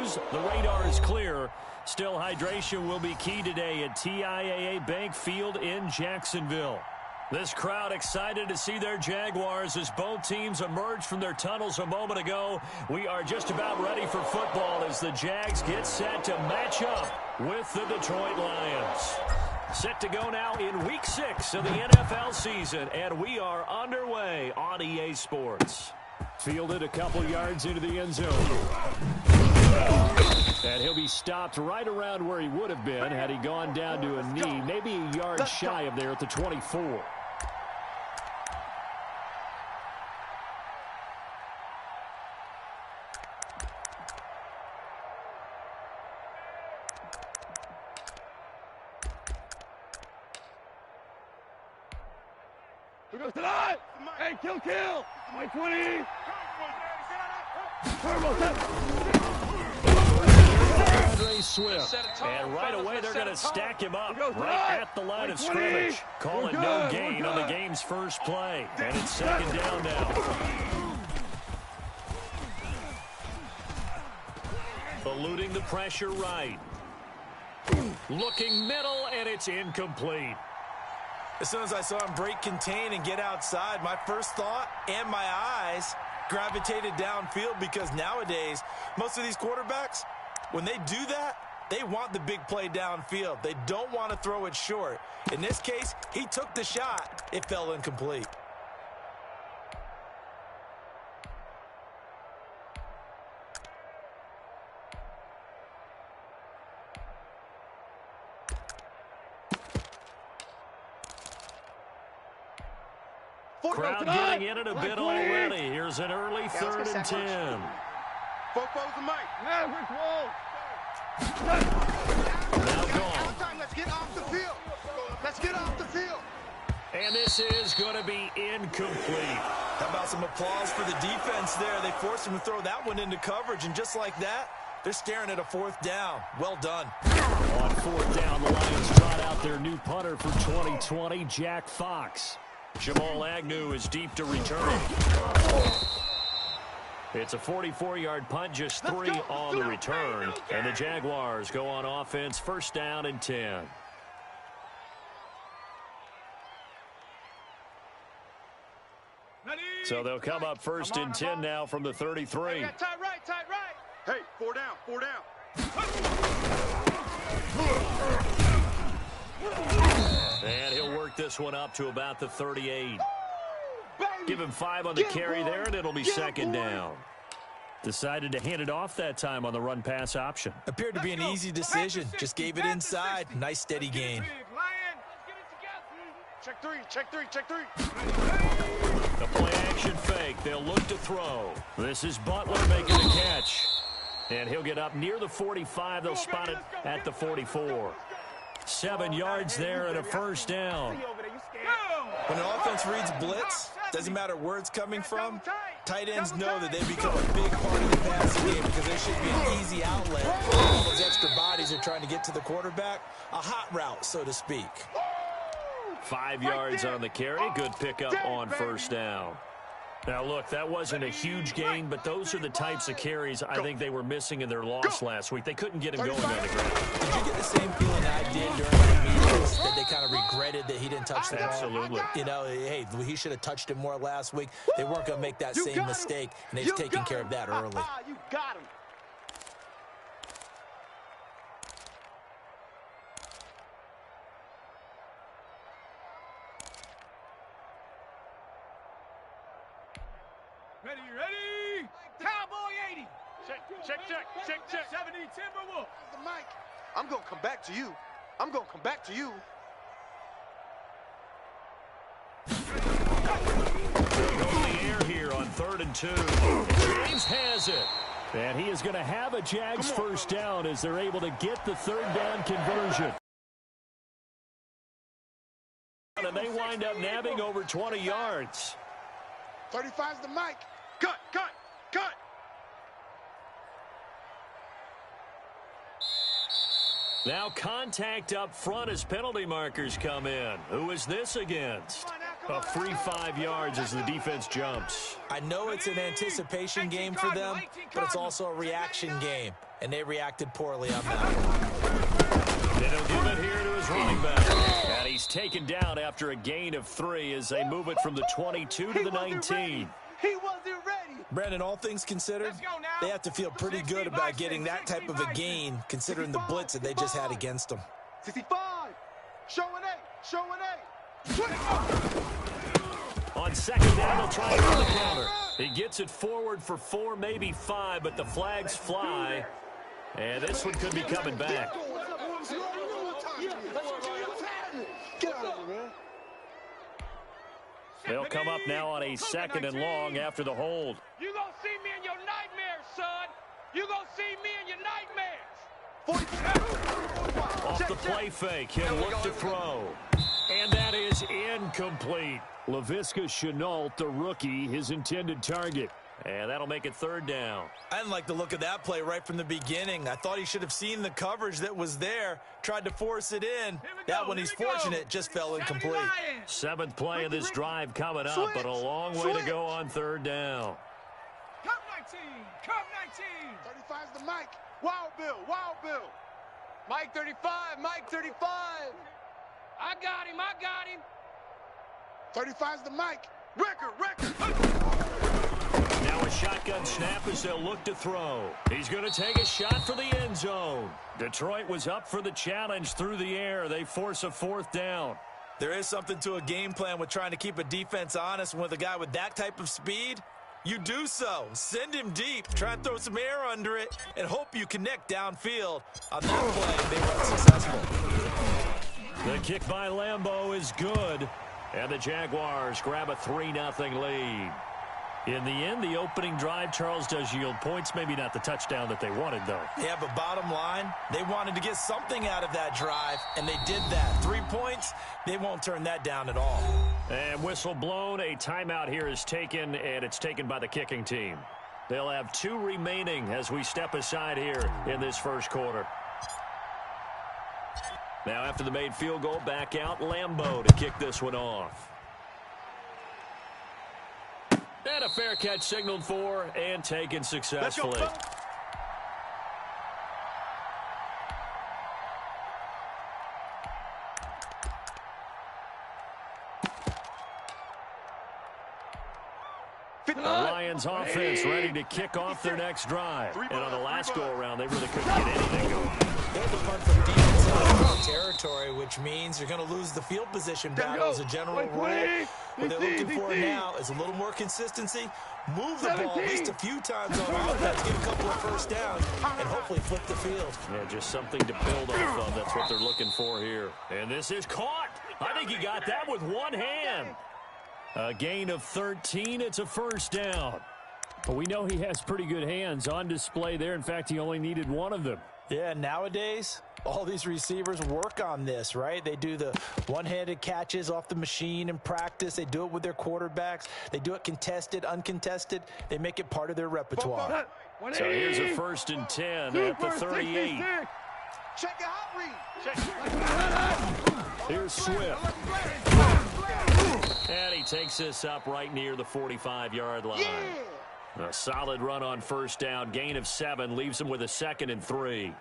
goes. The radar is clear. Still, hydration will be key today at TIAA Bank Field in Jacksonville. This crowd excited to see their Jaguars as both teams emerged from their tunnels a moment ago. We are just about ready for football as the Jags get set to match up with the Detroit Lions. Set to go now in Week 6 of the NFL season, and we are underway on EA Sports. Fielded a couple yards into the end zone. And he'll be stopped right around where he would have been had he gone down to a knee, maybe a yard shy of there at the 24. We go tonight! Hey, kill! 20! Turbo set! Swift. And right away they're going to stack him up right at the line of scrimmage. Calling no gain on the game's first play. And it's second down now. Eluding the pressure right. Looking middle, and it's incomplete. As soon as I saw him break contain and get outside, my first thought and my eyes gravitated downfield, because nowadays, most of these quarterbacks, when they do that, they want the big play downfield. They don't want to throw it short. In this case, he took the shot. It fell incomplete. Crowd getting in it a bit already. Here's an early 3rd and 10. Fofo's the mic. Maverick Wall. Now gone. Let's get off the field. Let's get off the field. And this is going to be incomplete. How about some applause for the defense there? They forced him to throw that one into coverage, and just like that, they're staring at a 4th down. Well done. On 4th down, the Lions trot out their new punter for 2020, Jack Fox. Jamal Agnew is deep to return. It's a 44-yard punt, just 3 on the return. And the Jaguars go on offense, 1st down and 10. So they'll come up 1st and 10 now from the 33. Tight right. Hey, 4 down. And he'll work this one up to about the 38. Give him 5 on the carry there, and it'll be 2nd down. Decided to hand it off that time on the run-pass option. Appeared to be an easy decision. Just gave it inside. Nice, steady gain. Check three. The play-action fake. They'll look to throw. This is Butler making the catch. And he'll get up near the 45. They'll spot it at the 44. 7 yards there and a 1st down. When an offense reads blitz, doesn't matter where it's coming from, tight ends know that they become a big part of the passing game, because there should be an easy outlet. All those extra bodies are trying to get to the quarterback. A hot route, so to speak. 5 yards on the carry. Good pickup on 1st down. Now, look, that wasn't a huge gain, but those are the types of carries I think they were missing in their loss last week. They couldn't get him going on the ground. Did you get the same feeling I did during the meetings, that they kind of regretted that he didn't touch the ball? Absolutely. You know, hey, he should have touched it more last week. They weren't going to make that same mistake, and they've taken care of that early. You got him. Ready. Cowboy 80. Check. 70 Timberwolf. The mic. I'm going to come back to you. Go in the air here on 3rd and 2. James has it. And he is going to have a Jags 1st down as they're able to get the 3rd down conversion. And they wind up nabbing over 20 yards. 35's the mic. Cut. Now contact up front as penalty markers come in. Who is this against? A free 5 yards as the defense jumps. I know it's an anticipation game for them, but it's also a reaction game, and they reacted poorly on that one. And he'll give it here to his running back. And he's taken down after a gain of 3 as they move it from the 22 to the 19. He wasn't ready. Brandon, all things considered, they have to feel pretty good about getting that type of a gain, considering the blitz that they just had against them. 65. Showing 8. Showing 8. On second down, they'll try it on the counter. He gets it forward for 4, maybe 5, but the flags fly. And this one could be coming back. They'll come up now on a 2nd and long after the hold. You gonna see me in your nightmares, son. You gonna see me in your nightmares. Off the play fake, he'll look to throw. And that is incomplete. Laviska Shenault, the rookie, his intended target. And that'll make it 3rd down. I didn't like the look of that play right from the beginning. I thought he should have seen the coverage that was there, tried to force it in. That one, he's fortunate, just fell incomplete. 7th play of this drive coming up, but a long way to go on 3rd down. Come 19. Come 19. 35's the Mike. Wild Bill. Wild Bill. Mike 35. Mike 35. I got him. I got him. 35's the Mike. Record. Now a shotgun snap as they'll look to throw. He's going to take a shot for the end zone. Detroit was up for the challenge through the air. They force a 4th down. There is something to a game plan with trying to keep a defense honest. With a guy with that type of speed, you do so. Send him deep. Try and throw some air under it and hope you connect downfield. On that play, they were successful. The kick by Lambeau is good. And the Jaguars grab a 3-0 lead. In the end, the opening drive, Charles, does yield points. Maybe not the touchdown that they wanted, though. Yeah, but bottom line, they wanted to get something out of that drive, and they did that. 3 points, they won't turn that down at all. And whistle blown. A timeout here is taken, and it's taken by the kicking team. They'll have 2 remaining as we step aside here in this first quarter. Now, after the made field goal, back out Lambeau to kick this one off. And a fair catch signaled for and taken successfully. The Lions offense ready to kick off their next drive. And on the last go-around, they really couldn't get anything going. They had to punt from defensive territory, which means you're going to lose the field position battle as a general rule. What they're looking for now is a little more consistency, move the ball at least a few times on offense, get a couple of first downs, and hopefully flip the field. Yeah, just something to build off of. That's what they're looking for here. And this is caught. I think he got that with one hand. A gain of 13. It's a first down. But we know he has pretty good hands on display there. In fact, he only needed one of them. Yeah, nowadays, all these receivers work on this, right? They do the one-handed catches off the machine in practice. They do it with their quarterbacks. They do it contested, uncontested. They make it part of their repertoire. So here's a 1st and 10 at the 38. Check your hot read. Here's Swift. And he takes this up right near the 45-yard line. Yeah. A solid run on first down. Gain of 7 leaves him with a 2nd and 3.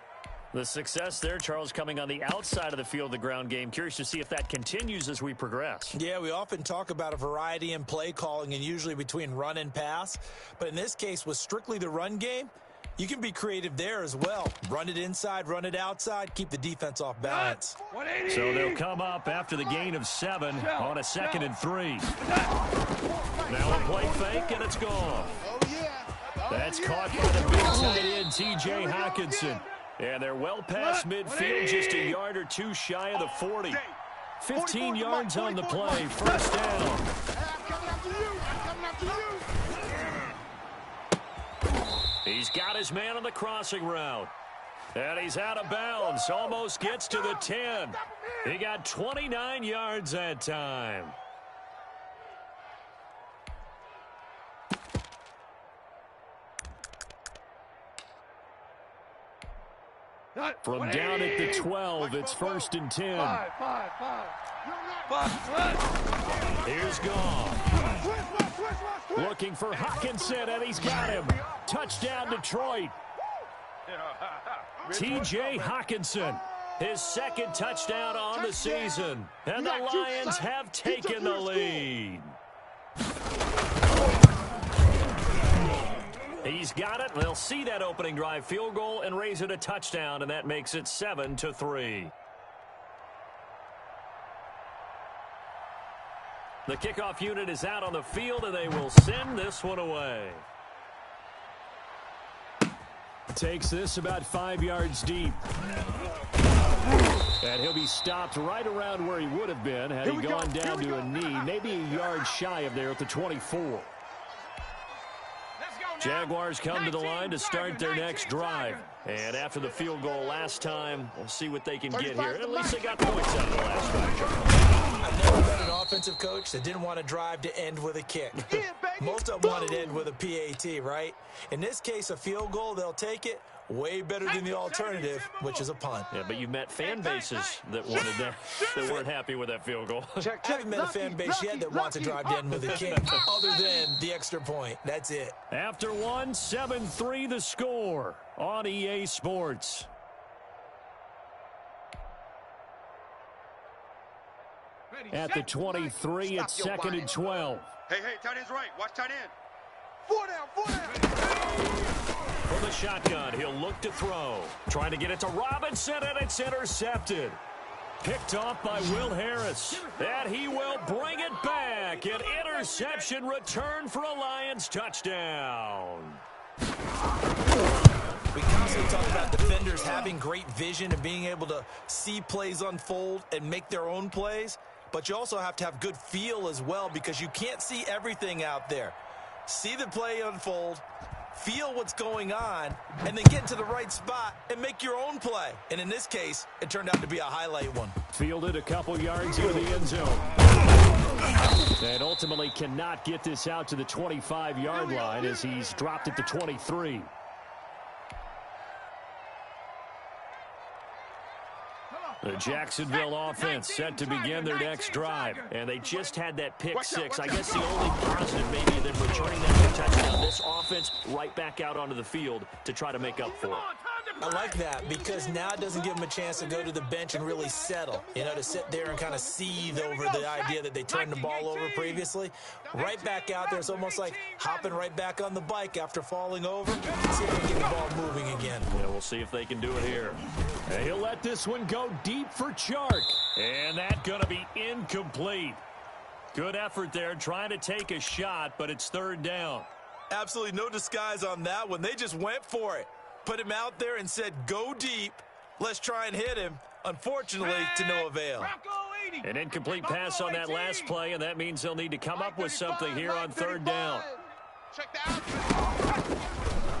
The success there, Charles, coming on the outside of the field, the ground game. Curious to see if that continues as we progress. Yeah, we often talk about a variety in play calling and usually between run and pass. But in this case, with strictly the run game, you can be creative there as well. Run it inside, run it outside, keep the defense off balance. So they'll come up after the gain of 7 on a 2nd and 3. Now a play fake, and it's gone. That's caught by the big tight end, T.J. Hockenson. And they're well past midfield, just a yard or 2 shy of the 40. 15 yards on the play, first down. He's got his man on the crossing route. And he's out of bounds, almost gets to the 10. He got 29 yards that time. From down at the 12, it's 1st and 10. Here's Goff. Looking for Hockenson, and he's got him. Touchdown, Detroit. T.J. Hockenson, his 2nd touchdown on the season. And the Lions have taken the lead. He's got it. They'll see that opening drive field goal and raise it a touchdown, and that makes it 7-3. The kickoff unit is out on the field, and they will send this one away. Takes this about 5 yards deep. And he'll be stopped right around where he would have been had he gone down to a knee, maybe a yard shy of there at the 24. Jaguars come to the line to start their next drive. And after the field goal last time, we'll see what they can get here. At least they got points out of the last drive. I've never been an offensive coach that didn't want to drive to end with a kick. Most of them wanted to end with a PAT, right? In this case, a field goal, they'll take it. Way better than the alternative, which is a punt. Yeah, but you've met fan bases that wanted that weren't happy with that field goal. I haven't met a fan base yet that wants to drive to end with a kick, other than the extra point. That's it. After one, 7-3 the score on EA Sports. At the 23, it's 2nd and 12. Hey, tight end's right. Watch tight end. 4 down. From the shotgun, he'll look to throw. Trying to get it to Robinson, and it's intercepted. Picked off by Will Harris. And he will bring it back. An interception return for a Lions touchdown. We constantly talk about defenders having great vision and being able to see plays unfold and make their own plays. But you also have to have good feel as well, because you can't see everything out there. See the play unfold, feel what's going on, and then get to the right spot and make your own play. And in this case, it turned out to be a highlight one. Fielded a couple yards into the end zone. And ultimately cannot get this out to the 25-yard line as he's dropped at the 23. The Jacksonville offense set to begin their next drive. And they just had that pick six. I guess the only positive maybe of them returning that touchdown. This offense right back out onto the field to try to make up for it. I like that, because now it doesn't give them a chance to go to the bench and really settle. You know, to sit there and kind of seethe over the idea that they turned the ball over previously. Right back out there. It's almost like hopping right back on the bike after falling over. See if they can get the ball moving again. Yeah, we'll see if they can do it here. And he'll let this one go deep for Chark. And that's going to be incomplete. Good effort there trying to take a shot, but it's 3rd down. Absolutely no disguise on that one. They just went for it. Put him out there and said, go deep. Let's try and hit him. Unfortunately, to no avail. An incomplete pass on that last play, and that means they'll need to come up with something here on 3rd down.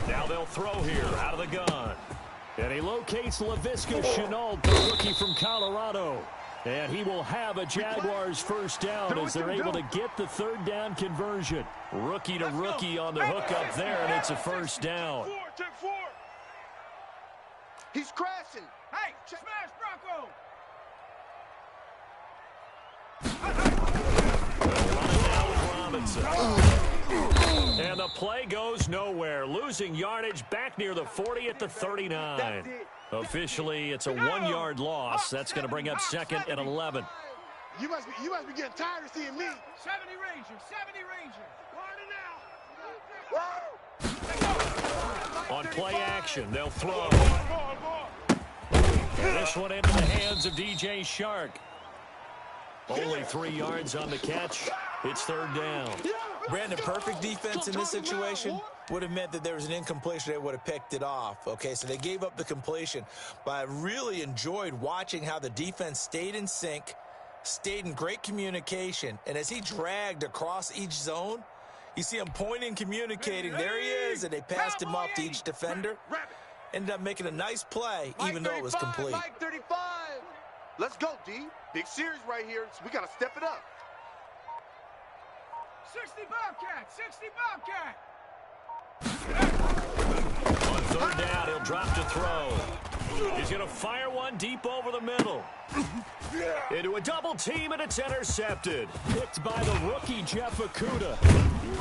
Now they'll throw here out of the gun. And he locates Laviska Shenault, the rookie from Colorado. And he will have a Jaguars 1st down as they're able to get the 3rd down conversion. Rookie to rookie on the hook up there, and it's a 1st down. He's crashing. Hey, smash Bronco. Robinson. And the play goes nowhere. Losing yardage back near the 40 at the 39. Officially, it's a 1-yard loss. That's going to bring up 2nd and 11. You must be getting tired of seeing me. 70 Rangers, 70 Rangers. On play action, they'll throw. And this one into the hands of DJ Chark. Only 3 yards on the catch. It's 3rd down. Brandon, perfect defense in this situation would have meant that there was an incompletion. They would have picked it off. Okay, so they gave up the completion. But I really enjoyed watching how the defense stayed in sync, stayed in great communication. And as he dragged across each zone, you see him pointing, communicating. There he is, and they passed him off to each defender. Ended up making a nice play, even though it was complete. Mike 35. Let's go, D. Big series right here. So we got to step it up. 60 Bobcat, 60 Bobcat. On 3rd down, he'll drop to throw. He's going to fire one deep over the middle. Into a double team, and it's intercepted. Picked by the rookie, Jeff Okudah.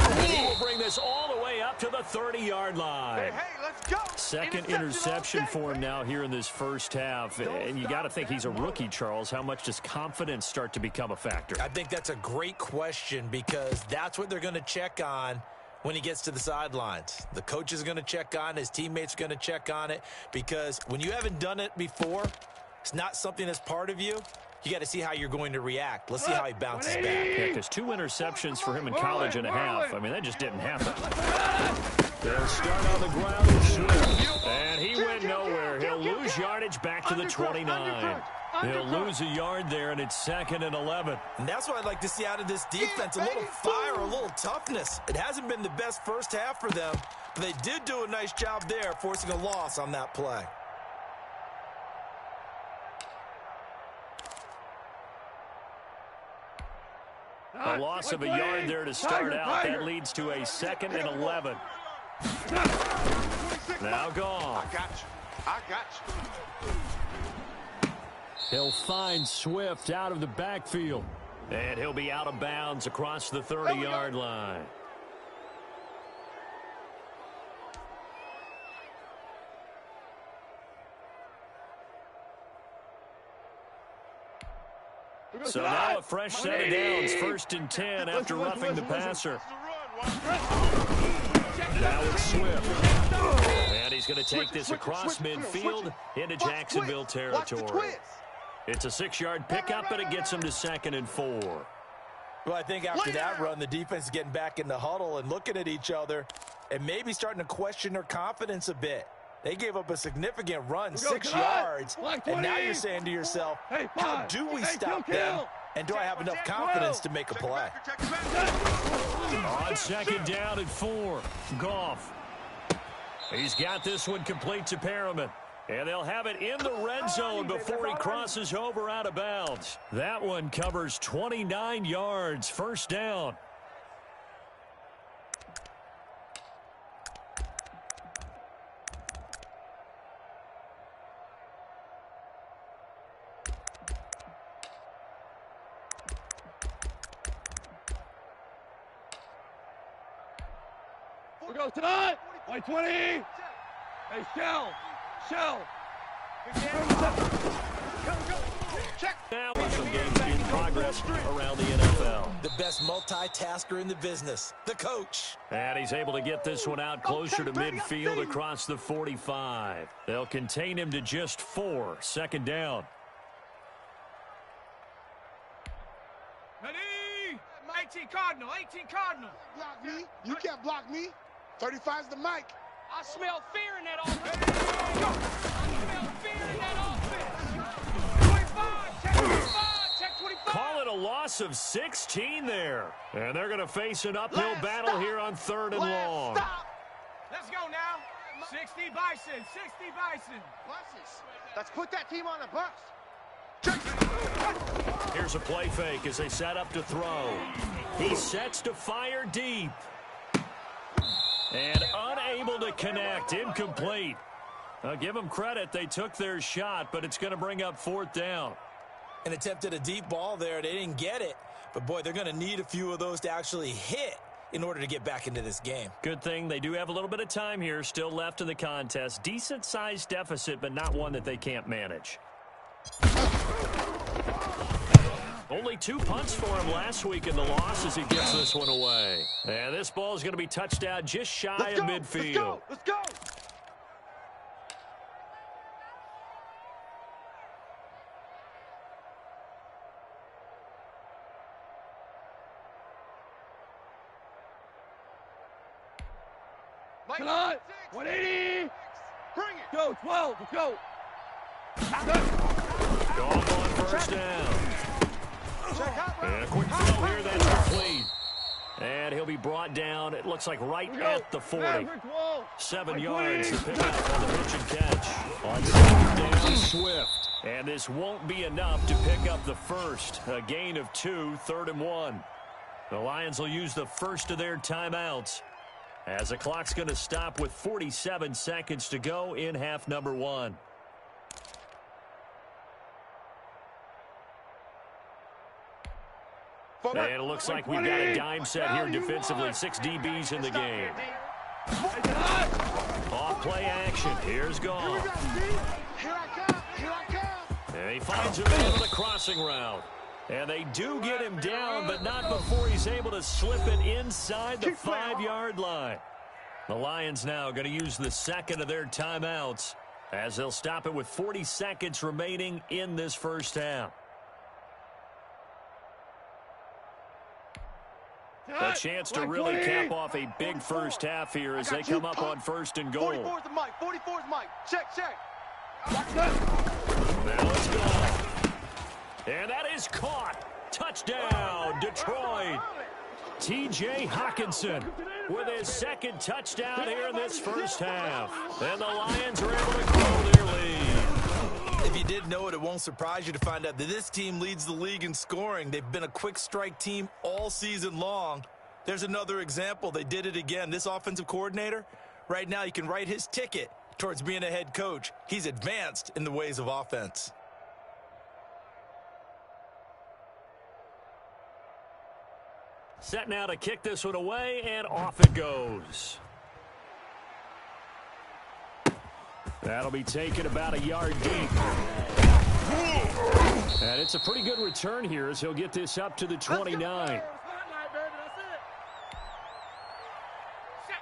And he will bring this all the way up to the 30-yard line. Hey, let's go. Second interception for him now here in this first half. And you got to think he's a rookie, Charles. How much does confidence start to become a factor? I think that's a great question because that's what they're going to check on when he gets to the sidelines. The coach is going to check on it. His teammates are going to check on it because when you haven't done it before, it's not something that's part of you. You got to see how you're going to react. Let's see how he bounces back. Yeah, because 2 interceptions for him in college and a half. I mean, that just didn't happen. They'll start on the ground with Swift. And he went nowhere. He'll lose yardage back to the 29. He'll lose a yard there, and it's 2nd and 11. And that's what I'd like to see out of this defense, a little fire, a little toughness. It hasn't been the best first half for them, but they did do a nice job there, forcing a loss on that play. A loss of a yard there to start out. That leads to a 2nd and 11. Now gone. I got you. He'll find Swift out of the backfield. And he'll be out of bounds across the 30-yard line. So now a fresh set of downs, 1st and 10 after roughing the passer. Now it's Swift. And he's going to take this across midfield into Jacksonville territory. It's a 6-yard pickup, and it gets him to 2nd and 4. Well, I think after that run, the defense is getting back in the huddle and looking at each other and maybe starting to question their confidence a bit. They gave up a significant run, 6 yards, and now you're saying to yourself, how do we stop them, and do I have enough confidence to make a play? On 2nd down and 4, Goff. He's got this one complete to Perriman. And they'll have it in the red zone before he crosses over out of bounds. That one covers 29 yards, 1st down. We go tonight. 20. Hey, Shell. Now some games in progress around the NFL. The best multitasker in the business, the coach. And he's able to get this one out closer to midfield across the 45. They'll contain him to just 4, 2nd down. Ready? 18 Cardinal. Block me. You can't block me. 35's the mic. I smell fear in that offense. I smell fear in that offense. 25, check 25, check 25. Call it a loss of 16 there. And they're going to face an uphill battle here on 3rd and long. Let's go now. 60 Bison. Let's put that team on the bus. Here's a play fake as they set up to throw. He sets to fire deep. And unable to connect, incomplete. Give them credit, they took their shot, but it's going to bring up 4th down. And attempted a deep ball there. They didn't get it. But, boy, they're going to need a few of those to actually hit in order to get back into this game. Good thing they do have a little bit of time here still left in the contest. Decent-sized deficit, but not one that they can't manage. Only 2 punts for him last week in the loss as he gets this one away. And this ball is going to be touched out just shy of midfield. Let's go. Tonight. 180. Bring it. Go, 12. Let's go. Gone on 1st down. And a quick throw here, that's complete. And he'll be brought down, it looks like right at the 40. 7 yards to pick up on the pitch and catch. On 2nd down, Swift. And this won't be enough to pick up the first. A gain of 2, 3rd and 1. The Lions will use the first of their timeouts as the clock's going to stop with 47 seconds to go in half number 1. And it looks like we've got a dime set here defensively. 6 DBs in the game. Off play action. Here's Gall. And he finds him into the crossing route. And they do get him down, but not before he's able to slip it inside the 5-yard line. The Lions now going to use the second of their timeouts as they'll stop it with 40 seconds remaining in this first half. A chance to really cap off a big first half here as they come up on 1st and goal. 44's the mic. 44's mic. Check. Now let's go. And that is caught. Touchdown, Detroit. T.J. Hawkinson with his second touchdown here in this first half. And the Lions are able to grow their lead. If you did know it, it won't surprise you to find out that this team leads the league in scoring. They've been a quick strike team all season long. There's another example. They did it again. This offensive coordinator, right now, you can write his ticket towards being a head coach. He's advanced in the ways of offense. Set now to kick this one away, and off it goes. That'll be taken about a yard deep. And it's a pretty good return here as he'll get this up to the 29.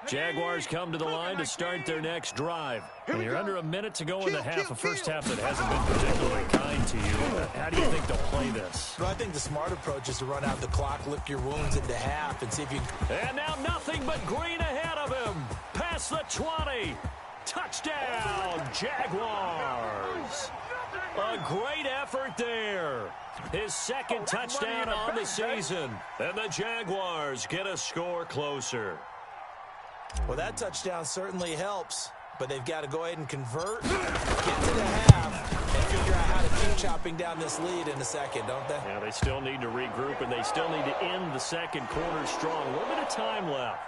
Jaguars come to the line to start their next drive. And you're under a minute to go in the half, a first half that hasn't been particularly kind to you. How do you think they'll play this? Well, I think the smart approach is to run out the clock, lick your wounds into half, and see if you can... And now nothing but green ahead of him. Past the 20. Touchdown, Jaguars. A great effort there. His second touchdown on the season. And the Jaguars get a score closer. Well, that touchdown certainly helps, but they've got to go ahead and convert, get to the half, and figure out how to keep chopping down this lead in a second, don't they? Yeah, they still need to regroup, and they still need to end the second quarter strong. A little bit of time left.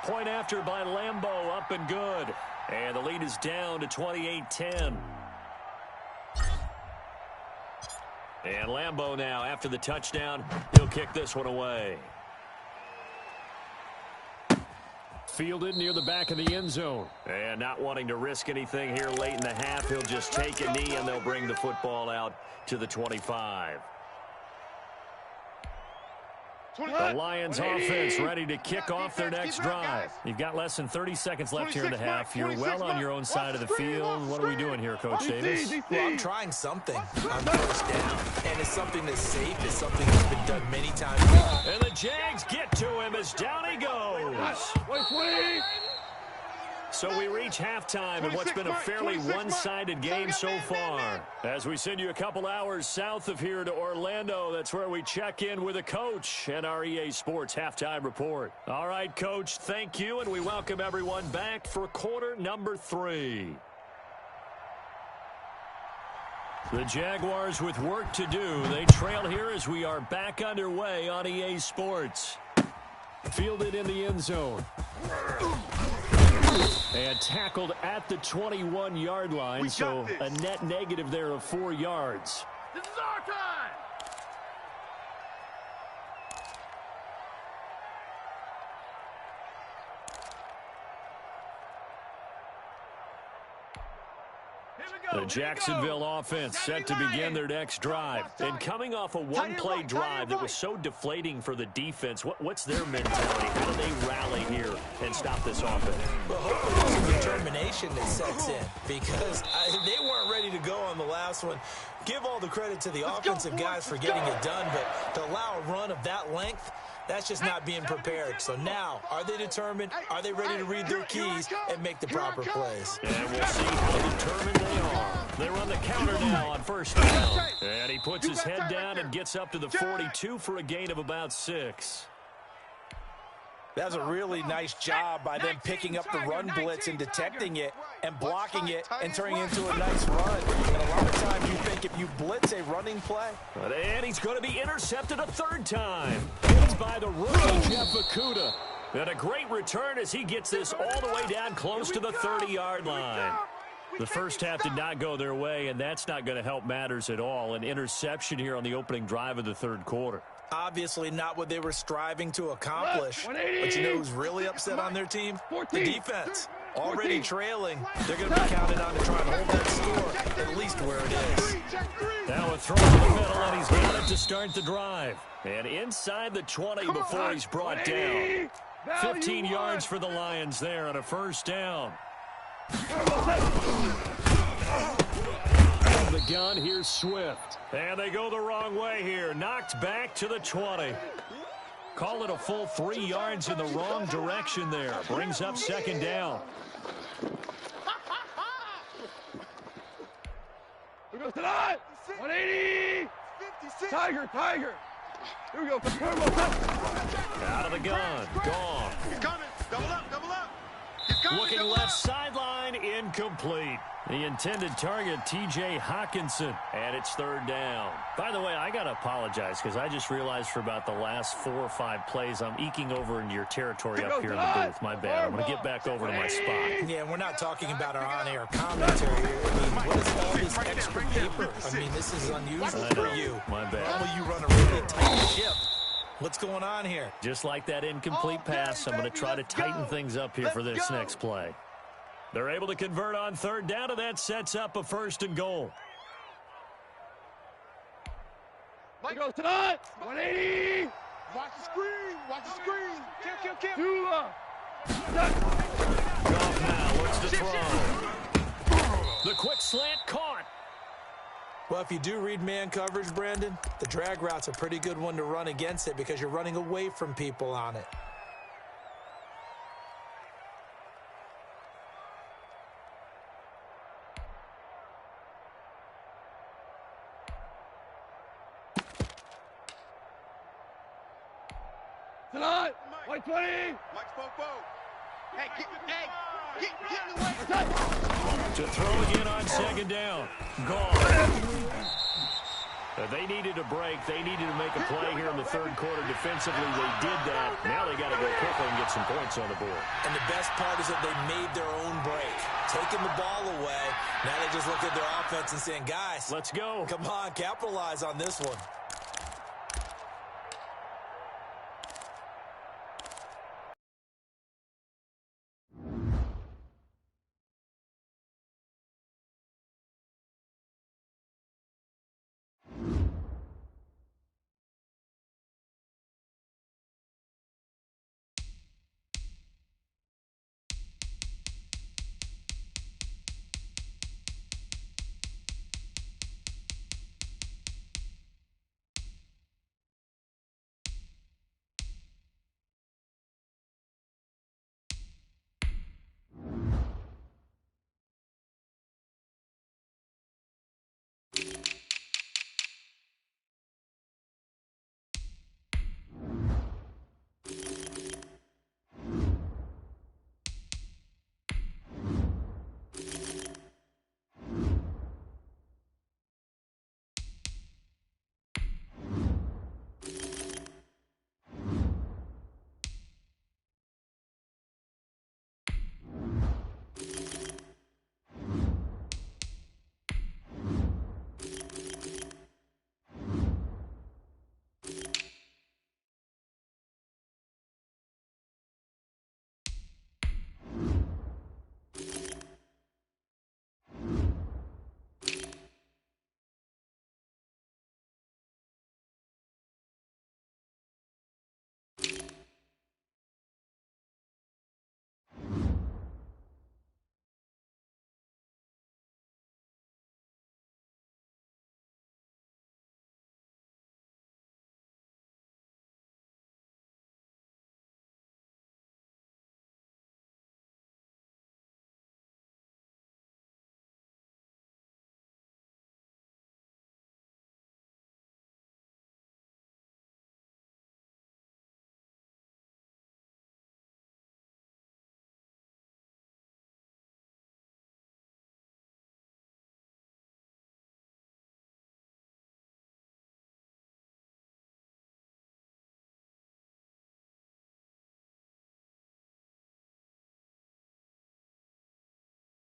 Point after by Lambeau, up and good. And the lead is down to 28-10. And Lambeau now, after the touchdown, he'll kick this one away. Fielded near the back of the end zone. And not wanting to risk anything here late in the half, he'll just take a knee, and they'll bring the football out to the 25. The Lions offense ready to kick off their next drive. You've got less than 30 seconds left here in the half. You're well on your own side of the field. What are we doing here, Coach Davis? Well, I'm trying something on first down. And it's something that's safe. It's something that's been done many times. And the Jags get to him as down he goes. So we reach halftime in what's been a fairly one-sided game so far. As we send you a couple hours south of here to Orlando, that's where we check in with a coach and our EA Sports Halftime Report. All right, Coach, thank you, and we welcome everyone back for quarter number 3. The Jaguars with work to do. They trail here as we are back underway on EA Sports. Fielded in the end zone. And tackled at the 21-yard line, so a net negative there of 4 yards. This is our time. The Jacksonville offense set to begin their next drive. And coming off a one-play drive that was so deflating for the defense, what's their mentality? How do they rally here and stop this offense? Well, hopefully there's some determination that sets in because they weren't ready to go on the last one. Give all the credit to the offensive guys for getting it done, but to allow a run of that length, that's just not being prepared. So now, are they determined? Are they ready to read their keys and make the proper plays? And we'll see how determined they are. They run the counter now on first down. And he puts his head down and gets up to the 42 for a gain of about 6. That was a really nice job by them picking up the run blitz and detecting it and blocking it and turning it into a nice run. And a lot of times you think if you blitz a running play. And he's going to be intercepted a third time. It's by the rookie, Jeff Okudah. And a great return as he gets this all the way down close to the 30-yard line. The first half did not go their way, and that's not going to help matters at all. An interception here on the opening drive of the third quarter. Obviously not what they were striving to accomplish. But you know who's really upset on their team? The defense. Already trailing. They're going to be counted on to try and hold that score at least where it is. Now a throw to the middle, and he's got it to start the drive. And inside the 20 before he's brought down. 15 yards for the Lions there on a first down. From the gun, here's Swift. And they go the wrong way here. Knocked back to the 20. Call it a full 3 yards in the wrong direction there. Brings up second down. Here goes tonight. 180. Tiger. Here we go. Out of the gun. Gone. He's coming. Double up. Looking left sideline, incomplete. The intended target, T.J. Hawkinson, and it's third down. By the way, I got to apologize because I just realized for about the last 4 or 5 plays, I'm eking over into your territory up here in the booth. My bad. I'm going to get back over to my spot. Yeah, we're not talking about our on-air commentary here. I mean, what is all this extra paper? I mean, this is unusual for you. My bad. Normally you run a really tight ship. What's going on here? Just like that incomplete pass, I'm going to try to tighten things up here for this next play. They're able to convert on third down, and that sets up a first and goal. Here goes tonight. 180. Watch the screen. Kill. Goff now looks to throw. The quick slant caught. Well, if you do read man coverage, Brandon, the drag route's a pretty good one to run against it because you're running away from people on it. Tonight. 120. Mike Spopo. Hey, get in the way. To throw again on second down. Gone. They needed a break. They needed to make a play here in the third quarter. Defensively, they did that. Now they got to go quickly and get some points on the board. And the best part is that they made their own break. Taking the ball away. Now they just look at their offense and saying, guys, let's go. Come on, capitalize on this one.